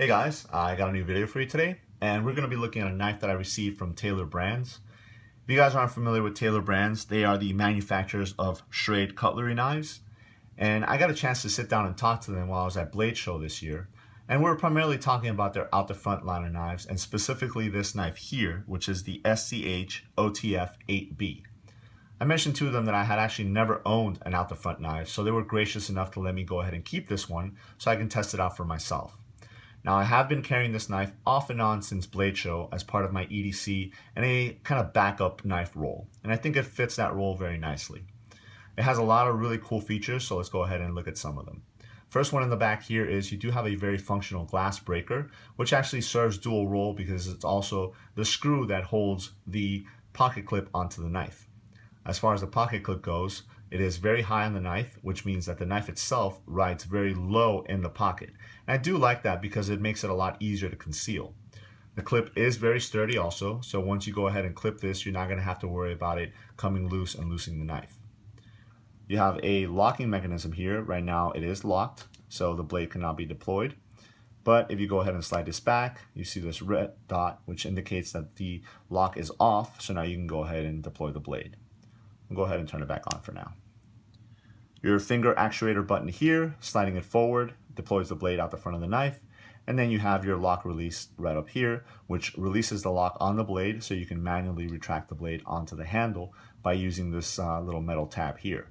Hey guys, I got a new video for you today, and we're going to be looking at a knife that I received from Taylor Brands. If you guys aren't familiar with Taylor Brands, they are the manufacturers of Schrade cutlery knives, and I got a chance to sit down and talk to them while I was at Blade Show this year, and we were primarily talking about their out the front line of knives, and specifically this knife here, which is the SCHOTF8B. I mentioned to them that I had actually never owned an out the front knife, so they were gracious enough to let me go ahead and keep this one so I can test it out for myself. Now, I have been carrying this knife off and on since Blade Show as part of my EDC and a kind of backup knife roll, and I think it fits that role very nicely. It has a lot of really cool features, so let's go ahead and look at some of them. First one in the back here is you do have a very functional glass breaker, which actually serves dual role because it's also the screw that holds the pocket clip onto the knife. As far as the pocket clip goes, it is very high on the knife, which means that the knife itself rides very low in the pocket. And I do like that because it makes it a lot easier to conceal. The clip is very sturdy also, so once you go ahead and clip this, you're not going to have to worry about it coming loose and loosening the knife. You have a locking mechanism here. Right now it is locked, so the blade cannot be deployed. But if you go ahead and slide this back, you see this red dot, which indicates that the lock is off, so now you can go ahead and deploy the blade. I'll go ahead and turn it back on for now. Your finger actuator button here, sliding it forward, deploys the blade out the front of the knife, and then you have your lock release right up here, which releases the lock on the blade so you can manually retract the blade onto the handle by using this little metal tab here.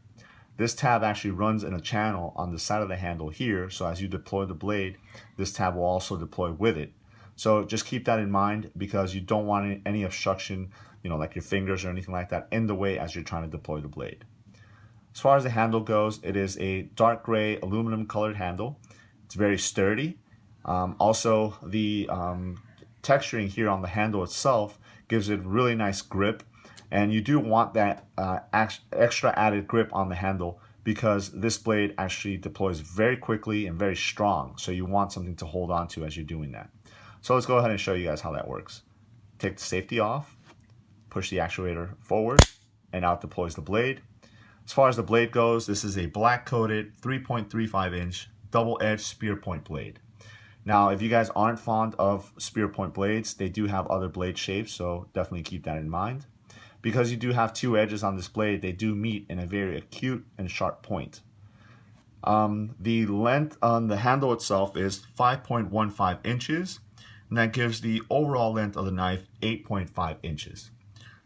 This tab actually runs in a channel on the side of the handle here, so as you deploy the blade, this tab will also deploy with it. So just keep that in mind because you don't want any obstruction, like your fingers or anything like that in the way as you're trying to deploy the blade. As far as the handle goes, it is a dark gray aluminum colored handle. It's very sturdy. Also, the texturing here on the handle itself gives it really nice grip, and you do want that extra added grip on the handle because this blade actually deploys very quickly and very strong, so you want something to hold on to as you're doing that. So let's go ahead and show you guys how that works. Take the safety off, push the actuator forward, and out deploys the blade. As far as the blade goes, this is a black coated 3.35 inch double-edged spear point blade. Now, if you guys aren't fond of spear point blades, they do have other blade shapes, so definitely keep that in mind. Because you do have two edges on this blade, they do meet in a very acute and sharp point. The length on the handle itself is 5.15 inches, and that gives the overall length of the knife 8.5 inches.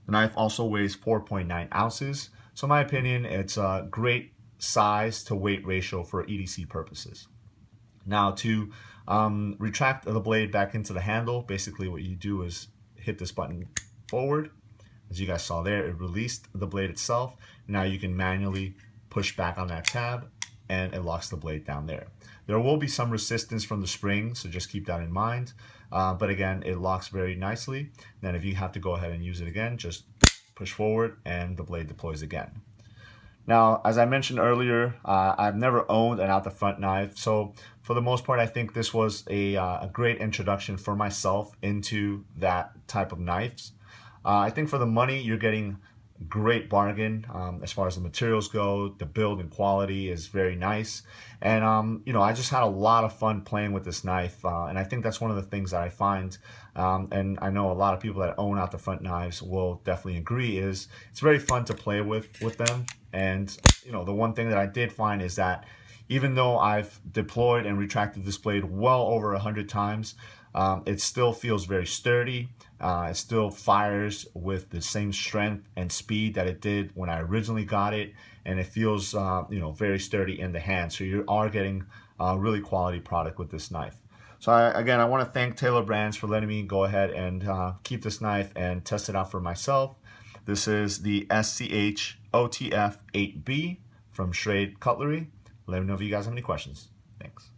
The knife also weighs 4.9 ounces, so in my opinion, it's a great size to weight ratio for EDC purposes. Now to retract the blade back into the handle, basically what you do is hit this button forward. As you guys saw there, it released the blade itself. Now you can manually push back on that tab and it locks the blade down there. There will be some resistance from the spring, so just keep that in mind. But again, it locks very nicely. Then if you have to go ahead and use it again, just push forward and the blade deploys again. Now, as I mentioned earlier, I've never owned an out the front knife, so for the most part, I think this was a great introduction for myself into that type of knives. I think for the money, you're getting great bargain as far as the materials go. The build and quality is very nice, and I just had a lot of fun playing with this knife, and I think that's one of the things that I find, and I know a lot of people that own out the front knives will definitely agree, is it's very fun to play with them. And the one thing that I did find is that even though I've deployed and retracted this blade well over 100 times, it still feels very sturdy. It still fires with the same strength and speed that it did when I originally got it, and it feels very sturdy in the hand. So you are getting a really quality product with this knife. So again, I want to thank Taylor Brands for letting me go ahead and keep this knife and test it out for myself. This is the SCHOTF8B from Schrade Cutlery. Let me know if you guys have any questions. Thanks.